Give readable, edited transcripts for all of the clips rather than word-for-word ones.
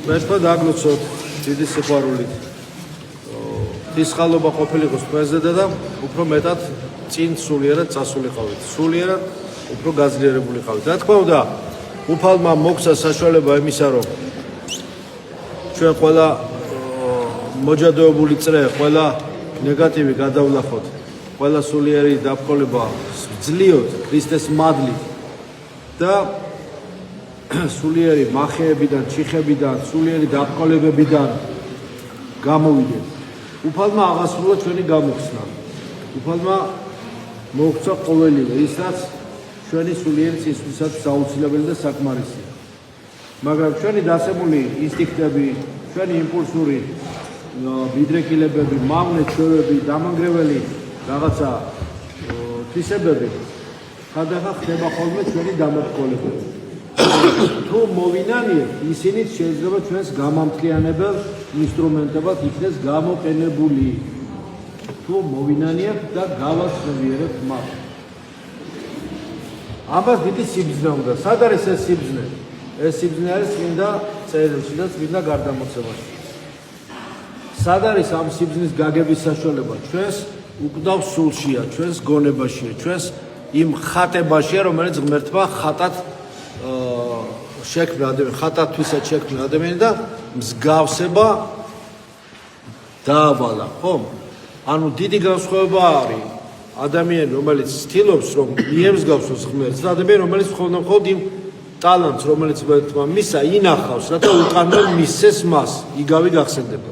მერტო დაგლოცოთ დიდი სიყვარული. ის ხალობა ყოფილიყოს თქვენზე და უფრო მეტად წინ სულიერად წასულიყავით. სულიერად უფრო გაძლიერებულიყავით. რა თქმა უნდა, უფალმა მოგცა საშუალება იმისა, რომ ჩვენ ყველა მოჯადოებული წრე, ყველა ნეგატივი გადავლახოთ, ყველა სულიერი დაბრკოლება ვძლიოთ ქრისტეს მადლით და სულიერი მახეებიდან, ჩიხებიდან, სულიერი დაბრკოლებებიდან გამოვიდეთ. უფალმა აღასრულა ჩვენი გამოხსნა. უფალმა მოგცა ყოველივე ის, რაც ჩვენი სულიერი წინსვლისათვის აუცილებელი და საკმარისია. მაგრამ ჩვენი დასებული ინსტინქტები, ჩვენი იმპულსური მიდრეკილებები, მავნე ჩვევები, დამანგრეველი რაღაცა თვისებები ხანდახან ხდება ხოლმე ჩვენი დამარცხებები. თუ მოვინანიებთ, ისინი შეიძლება ჩვენს გამამთლიანებელ ინსტრუმენტებად იქნეს გამოყენებული. თუ მოვინანიებთ და გავაცნობიერებთ მათ. ამას დიდი სიბრძნე უნდა. სად არის ეს სიბრძნე? ეს სიბრძნე არის წმინდა წერილში და წმინდა გარდამოცემაში. სად არის ამ სიბრძნის გაგების საშუალება? ჩვენს უკვდავ სულშია, ჩვენს გონებაშია, ჩვენს იმ ხატებაშია, რომელიც ღმერთმა ხატად შექმნა ადამიანი, ხატათვისაც შექმნა ადამიანი და მსგავსება დაავალა, ხო? ანუ დიდი განსხვავება არის ადამიანი, რომელიც ცდილობს, რომ მიემსგავსოს ღმერთს და ადამიანი, რომელიც მხოლოდ იმ ტალანტს, რომელიც ღმერთმა მისცა, ინახავს, რათა უკანვე მისცეს მას, იგავი გახსენდება.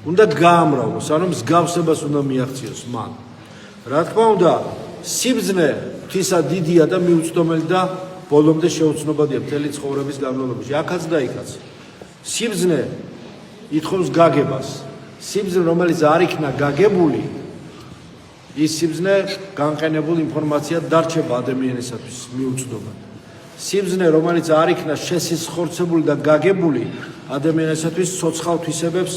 უნდა გაამრავლოს, ანუ მსგავსებას უნდა მიაღწიოს მან. რა თქმა უნდა, სიბრძნე თვისა დიდია და მიუწვდომელი და ბოლომდე შეუცნობადია მთელი ცხოვრების განმავლობაში, აქაც და იქაც. სიბრძნე ითხოვს გაგებას. სიბრძნე, რომელიც არ იქნა გაგებული, ის სიბრძნე განყენებულ ინფორმაციად დარჩება ადამიანისათვის მიუწვდომად. სიბრძნე, რომელიც არ იქნა შესისხორცებული და გაგებული, ადამიანისათვის ცოცხალ თვისებებს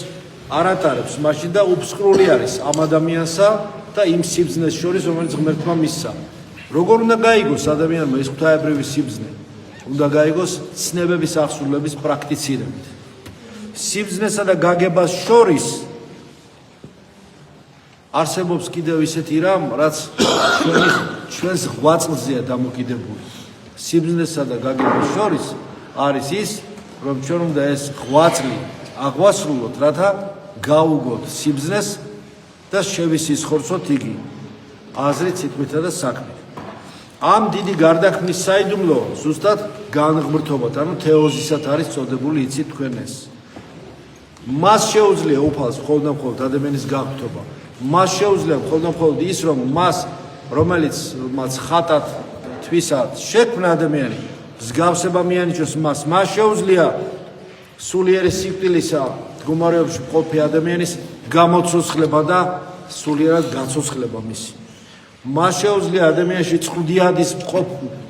არ ატარებს, მაშინ და უფსკრული არის ამ ადამიანსა და იმ სიბრძნეს შორის, რომელიც ღმერთმა მისცა. როგორ უნდა გაიგოს ადამიანმა ეს ღვთაებრივი სიბრძნე? უნდა გაიგოს ცნებების აღსრულების პრაქტიცირებით. სიბრძნესა და გაგებას შორის არსებობს კიდევ ისეთი რამ, რაც ჩვენს ღვაწლზეა დამოკიდებული. სიბრძნესა და გაგებას შორის არის ის, რომ ჩვენ უნდა ეს ღვაწლი აღვასრულოთ, რათა გაუგოთ სიბრძნეს და შევისისხორცოთ იგი აზრით, სიტყვითა და საქმით. ამ დიდი გარდაქმნის საიდუმლო ზუსტად განღმრთობათ, ანუ თეოზისად არის წოდებული, იცით თქვენ ეს. მას შეუძლია უფალს მხოლოდ ადამიანის გაღმრთობა. მას შეუძლია მხოლოდ ის, რომ მას, რომელიც მას ხატად თვისად შექმნა ადამიანი, მსგავსება მიანიჭოს მას, მას შეუძლია სულიერი სიკვდილისა მდგომარეობაში მყოფი ადამიანის გამოცოცხლება და სულიერად გაცოცხლება მისი. მას შეუძლია ადამიანში წყუდიადის მყოფ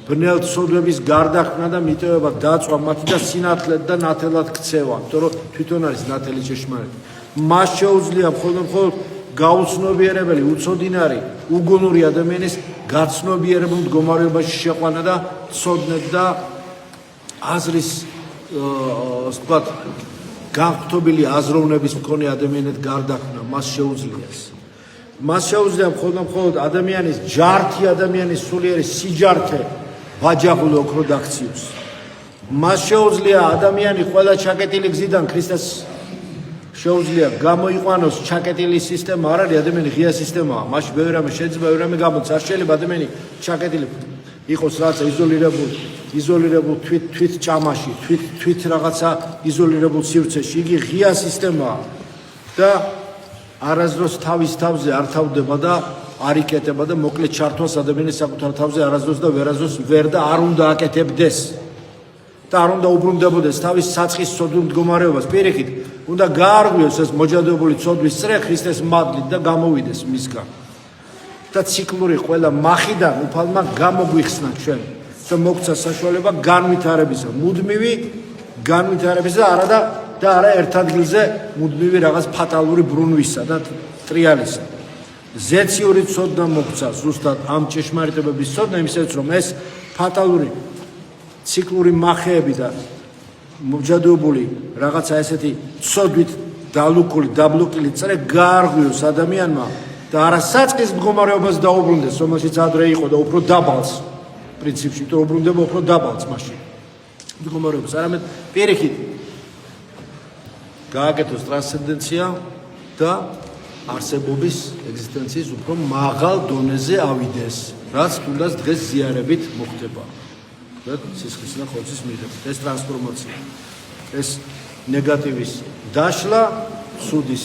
ბნელ ცოდვების გარდაქმნა და მიტოვება დაწვა მათი და სინათლედ და ნათელად ქცევა, იმიტომ რომ თვითონ არის ნათელი ჭეშმარიტი. მას შეუძლია მხოლოდ გაუცნობიერებელი, უცოდინარი, უგუნური ადამიანის გაცნობიერებულ მდგომარეობაში შეყვანა და ცოდნეთ და აზრის ვთქვათ, განხთობილი აზროვნების მქონე ადამიანად გარდაქმნა, მას შეუძლია. მას შეუძლია მხოლოდ ადამიანის ჯართი, ადამიანის სულიერი სიჯართე ვაჯაღულ ოქროდ აქციოს. მას შეუძლია ადამიანი ყველა ჩაკეტილი გზიდან ქრისტეს შეუძლია გამოიყვანოს ჩაკეტილი სისტემა, არ არის ადამიანი ღია სისტემაა, მაშინ ბევრი რამე შეიძლება ბევრი რამე გამოდის, არ შეიძლება ადამიანი ჩაკეტილი იყოს რაღაცა იზოლირებულ თვით ჭამაში, თვით რაღაცა იზოლირებულ სივრცეში, იგი ღია სისტემაა და არასდროს თავის თავზე არ თავდება და არ იკეტება და მოკლედ ჩართვას ადამიანის საკუთარ თავზე არასდროს და ვერასდროს ვერ და არ უნდა აკეთებდეს და არ უნდა უბრუნდებოდეს თავის საწყის ცოდვილ მდგომარეობას. პირიქით, უნდა გაარღვიოს ეს მოჯადოებული ცოდვის წრე ქრისტეს მადლით და გამოვიდეს მისგან. და ციკლური ყველა მახიდან უფალმა გამოგვიხსნა ჩვენ და მოგცა საშუალება განვითარებისა, მუდმივი განვითარებისა და არა ერთ ადგილზე მუდმივი რაღაც ფატალური ბრუნვისა და ტრიალისა. ზეციური ცოდნა მოგცა ზუსტად ამ ჭეშმარიტებების ცოდნა, იმისათვის რომ ეს ფატალური ციკლური მახეები და მომჯადოებული რაღაცა ესეთი ცოდვით დაბლოკილი წრე გაარღვიოს ადამიანმა და არა საწყის მდგომარეობას დაუბრუნდეს, რომელშიც ადრე იყო და უფრო დაბალს პრინციპში, თუ უბრუნდება უფრო დაბალს მაშინ მდგომარეობას, არამედ პირიქით გააკეთოს ტრანსცენდენცია და არსებობის ეგზისტენციის უფრო მაღალ დონეზე ავიდეს, რაც თუნდაც დღეს ზიარებით მოხდება. სისხლის და ხორცის მიხედვით ეს ტრანსფორმაცია, ეს ნეგატივის დაშლა, ცუდის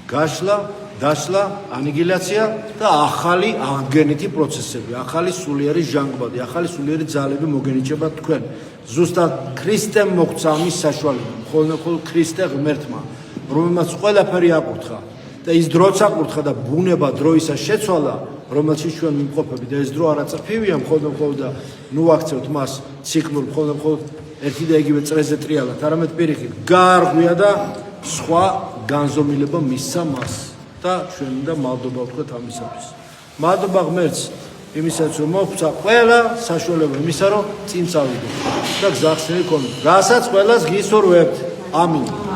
გაშლა, დაშლა, ანიგილაცია და ახალი აღდგენითი პროცესები, ახალი სულიერი ჟანგბადი, ახალი სულიერი ძალები მოგენიჭება თქვენ. ზუსტად ქრისტემ მოგცა ამის საშუალება, მხოლოდ ქრისტე ღმერთმა, რომელმაც ყველაფერი აკურთხა და ის დროც აკურთხა და ბუნება დროისა შეცვალა, რომელშიც ჩვენ ვიმყოფებით და ეს დრო არაწრფივია, მხოლოდ და ნუ აქცევთ მას ციკლურ, მხოლოდ ერთი და იგივე წრეზე ტრიალად, არამედ პირიქით გაარღვია და სხვა განზომილება მისცა მას და ჩვენ უნდა მადლობა ვთქვათ ამისათვის. მადლობა ღმერთს იმისაც რომ მოგვცა ყველა საშუალება იმისა რომ წინ წავიდეთ და გზახსნილი გქონდეთ, რასაც ყველას გისურვებთ. ამინ.